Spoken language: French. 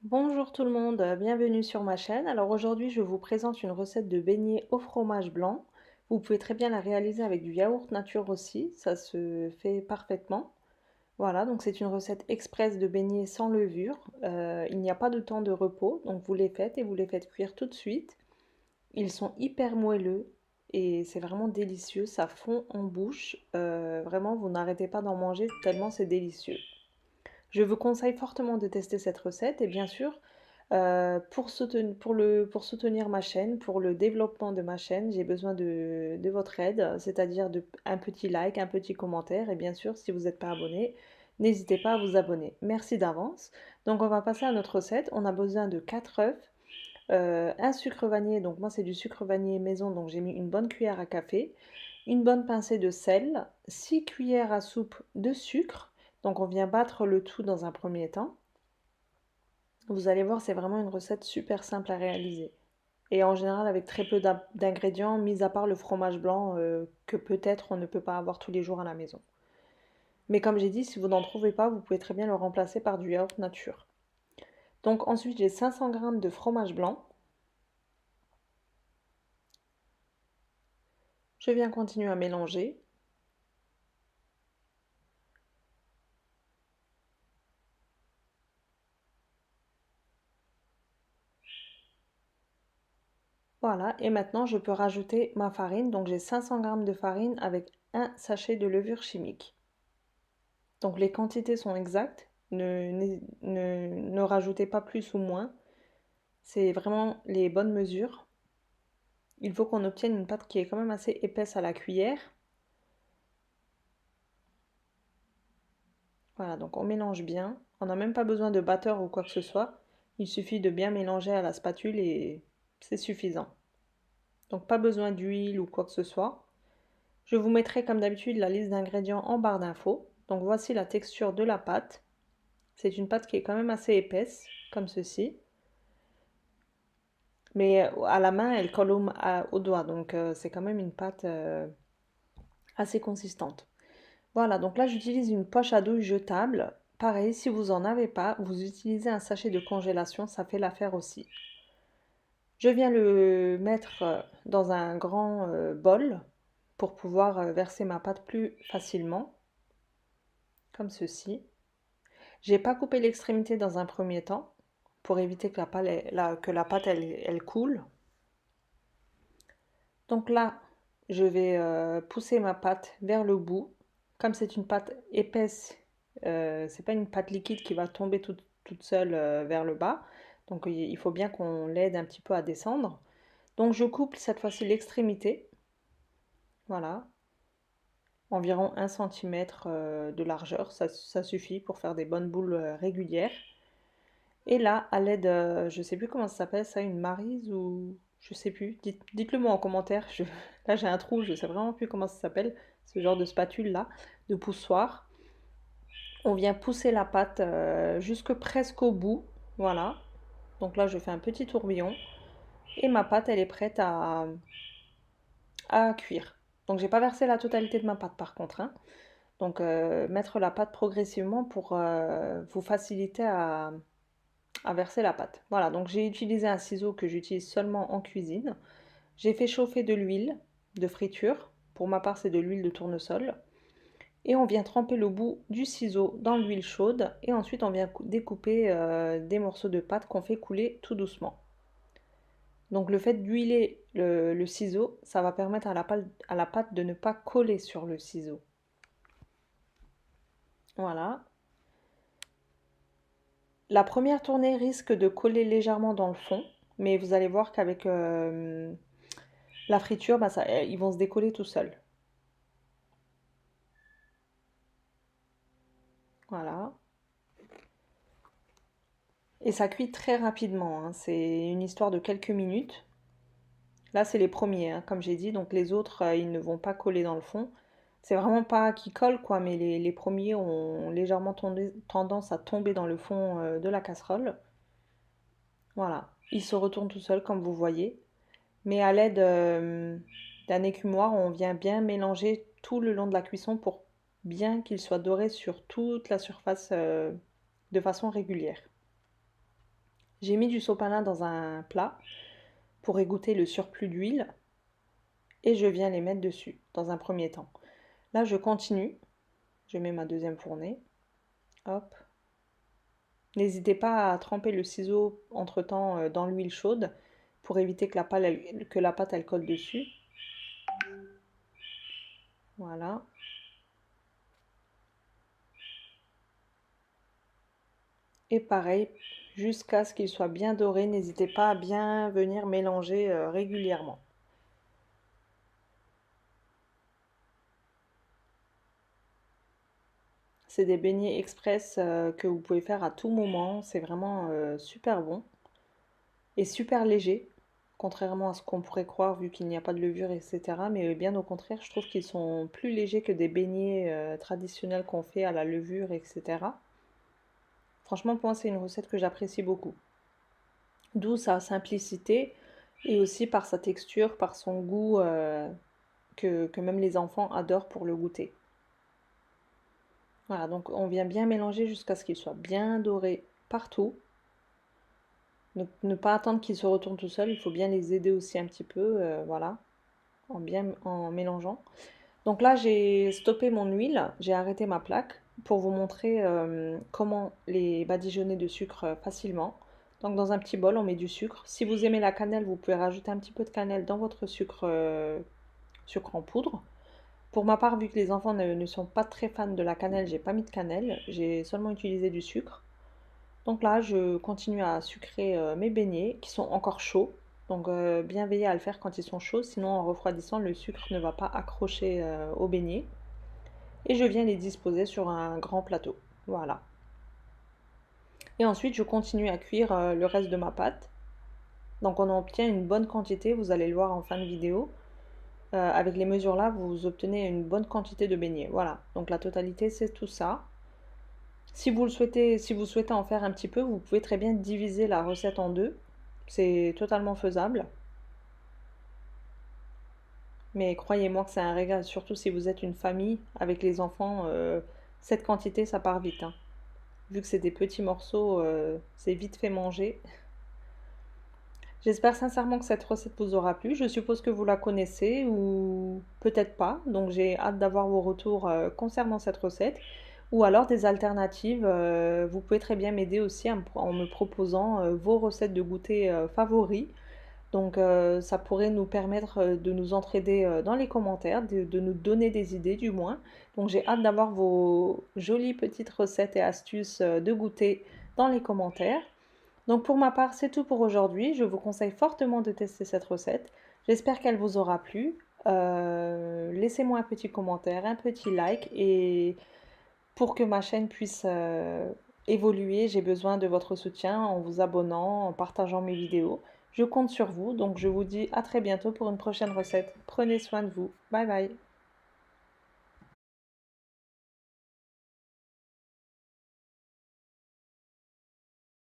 Bonjour tout le monde, bienvenue sur ma chaîne. Alors aujourd'hui, je vous présente une recette de beignets au fromage blanc. Vous pouvez très bien la réaliser avec du yaourt nature aussi, ça se fait parfaitement. Voilà, donc c'est une recette express de beignets sans levure. Il n'y a pas de temps de repos, donc vous les faites et vous les faites cuire tout de suite. Ils sont hyper moelleux et c'est vraiment délicieux, ça fond en bouche. Vraiment, vous n'arrêtez pas d'en manger tellement c'est délicieux. Je vous conseille fortement de tester cette recette et bien sûr, pour soutenir ma chaîne, pour le développement de ma chaîne, j'ai besoin de votre aide, c'est-à-dire un petit like, un petit commentaire et bien sûr, si vous n'êtes pas abonné, n'hésitez pas à vous abonner. Merci d'avance. Donc on va passer à notre recette. On a besoin de 4 œufs, un sucre vanillé, donc moi c'est du sucre vanillé maison, donc j'ai mis une bonne cuillère à café, une bonne pincée de sel, 6 cuillères à soupe de sucre. Donc on vient battre le tout dans un premier temps. Vous allez voir, c'est vraiment une recette super simple à réaliser. Et en général avec très peu d'ingrédients, mis à part le fromage blanc que peut-être on ne peut pas avoir tous les jours à la maison. Mais comme j'ai dit, si vous n'en trouvez pas, vous pouvez très bien le remplacer par du yaourt nature. Donc ensuite j'ai 500 g de fromage blanc. Je viens continuer à mélanger. Voilà, et maintenant je peux rajouter ma farine. Donc j'ai 500 g de farine avec un sachet de levure chimique. Donc les quantités sont exactes. Ne rajoutez pas plus ou moins. C'est vraiment les bonnes mesures. Il faut qu'on obtienne une pâte qui est quand même assez épaisse à la cuillère. Voilà, donc on mélange bien. On n'a même pas besoin de batteur ou quoi que ce soit. Il suffit de bien mélanger à la spatule et c'est suffisant. Donc pas besoin d'huile ou quoi que ce soit. Je vous mettrai comme d'habitude la liste d'ingrédients en barre d'infos. Donc voici la texture de la pâte. C'est une pâte qui est quand même assez épaisse, comme ceci. Mais à la main, elle colle au doigt. Donc c'est quand même une pâte assez consistante. Voilà, donc là j'utilise une poche à douille jetable. Pareil, si vous n'en avez pas, vous utilisez un sachet de congélation, ça fait l'affaire aussi. Je viens le mettre dans un grand bol pour pouvoir verser ma pâte plus facilement, comme ceci. J'ai pas coupé l'extrémité dans un premier temps pour éviter que la pâte elle coule. Donc là, je vais pousser ma pâte vers le bout. Comme c'est une pâte épaisse, c'est pas une pâte liquide qui va tomber toute seule vers le bas. Donc il faut bien qu'on l'aide un petit peu à descendre. Donc je coupe cette fois-ci l'extrémité. Voilà, environ 1 cm de largeur, ça suffit pour faire des bonnes boules régulières. Et là, à l'aide, je sais plus comment ça s'appelle, ça, une maryse ou je sais plus. Dites-le moi en commentaire. Là, j'ai un trou, je sais vraiment plus comment ça s'appelle, ce genre de spatule là, de poussoir. On vient pousser la pâte jusque presque au bout, voilà. Donc là, je fais un petit tourbillon et ma pâte, elle est prête à cuire. Donc j'ai pas versé la totalité de ma pâte par contre, hein. Donc mettre la pâte progressivement pour vous faciliter à verser la pâte. Voilà, donc j'ai utilisé un ciseau que j'utilise seulement en cuisine. J'ai fait chauffer de l'huile de friture. Pour ma part, c'est de l'huile de tournesol. Et on vient tremper le bout du ciseau dans l'huile chaude. Et ensuite, on vient découper des morceaux de pâte qu'on fait couler tout doucement. Donc le fait d'huiler le ciseau, ça va permettre à la pâte de ne pas coller sur le ciseau. Voilà. La première tournée risque de coller légèrement dans le fond, mais vous allez voir qu'avec la friture, bah, ils vont se décoller tout seuls. Voilà. Et ça cuit très rapidement, hein. C'est une histoire de quelques minutes. Là, c'est les premiers, hein, comme j'ai dit. Donc les autres, ils ne vont pas coller dans le fond. C'est vraiment pas qu'ils collent, quoi, mais les premiers ont légèrement tendance à tomber dans le fond de la casserole. Voilà. Ils se retournent tout seuls, comme vous voyez. Mais à l'aide d'un écumoire, on vient bien mélanger tout le long de la cuisson pour bien qu'il soit doré sur toute la surface de façon régulière. J'ai mis du sopalin dans un plat pour égoutter le surplus d'huile et je viens les mettre dessus dans un premier temps. Là, je continue. Je mets ma deuxième fournée. Hop. N'hésitez pas à tremper le ciseau entre-temps dans l'huile chaude pour éviter que la pâte elle colle dessus. Voilà. Et pareil, jusqu'à ce qu'il soit bien doré, n'hésitez pas à bien venir mélanger régulièrement. C'est des beignets express que vous pouvez faire à tout moment. C'est vraiment super bon et super léger, contrairement à ce qu'on pourrait croire vu qu'il n'y a pas de levure, etc. Mais bien au contraire, je trouve qu'ils sont plus légers que des beignets traditionnels qu'on fait à la levure, etc. Franchement, pour moi, c'est une recette que j'apprécie beaucoup. D'où sa simplicité et aussi par sa texture, par son goût que même les enfants adorent pour le goûter. Voilà, donc on vient bien mélanger jusqu'à ce qu'il soit bien doré partout. Ne pas attendre qu'ils se retournent tout seuls, il faut bien les aider aussi un petit peu, voilà, en mélangeant. Donc là, j'ai stoppé mon huile, j'ai arrêté ma plaque pour vous montrer comment les badigeonner de sucre facilement. Donc dans un petit bol, on met du sucre. Si vous aimez la cannelle, vous pouvez rajouter un petit peu de cannelle dans votre sucre en poudre. Pour ma part, vu que les enfants ne sont pas très fans de la cannelle, j'ai pas mis de cannelle, j'ai seulement utilisé du sucre. Donc là, je continue à sucrer mes beignets qui sont encore chauds. Donc bien veiller à le faire quand ils sont chauds, sinon en refroidissant, le sucre ne va pas accrocher aux beignets. Et je viens les disposer sur un grand plateau. Voilà. Et ensuite, je continue à cuire le reste de ma pâte. Donc on obtient une bonne quantité, vous allez le voir en fin de vidéo. Avec les mesures là, vous obtenez une bonne quantité de beignets. Voilà, donc la totalité c'est tout ça. Si vous souhaitez en faire un petit peu, vous pouvez très bien diviser la recette en deux. C'est totalement faisable. Mais croyez-moi que c'est un régal, surtout si vous êtes une famille avec les enfants. Cette quantité, ça part vite, hein. Vu que c'est des petits morceaux, c'est vite fait manger. J'espère sincèrement que cette recette vous aura plu. Je suppose que vous la connaissez ou peut-être pas. Donc j'ai hâte d'avoir vos retours concernant cette recette. Ou alors des alternatives. Vous pouvez très bien m'aider aussi en me proposant vos recettes de goûter favoris. Donc ça pourrait nous permettre de nous entraider dans les commentaires, de nous donner des idées du moins. Donc j'ai hâte d'avoir vos jolies petites recettes et astuces de goûter dans les commentaires. Donc pour ma part, c'est tout pour aujourd'hui. Je vous conseille fortement de tester cette recette. J'espère qu'elle vous aura plu. Laissez-moi un petit commentaire, un petit like et pour que ma chaîne puisse évoluer, j'ai besoin de votre soutien en vous abonnant, en partageant mes vidéos. Je compte sur vous, donc je vous dis à très bientôt pour une prochaine recette. Prenez soin de vous. Bye bye.